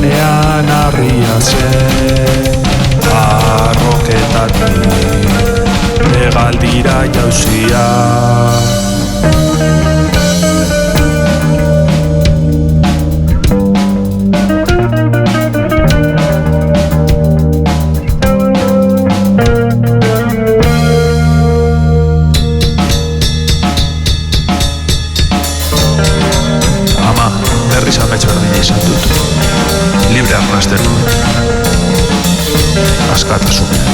Zuzenean harria zen Arroketatik Legaldira jauzia Berriz amets berdina izan dut. Libre arrasten nuen. Askatasunean.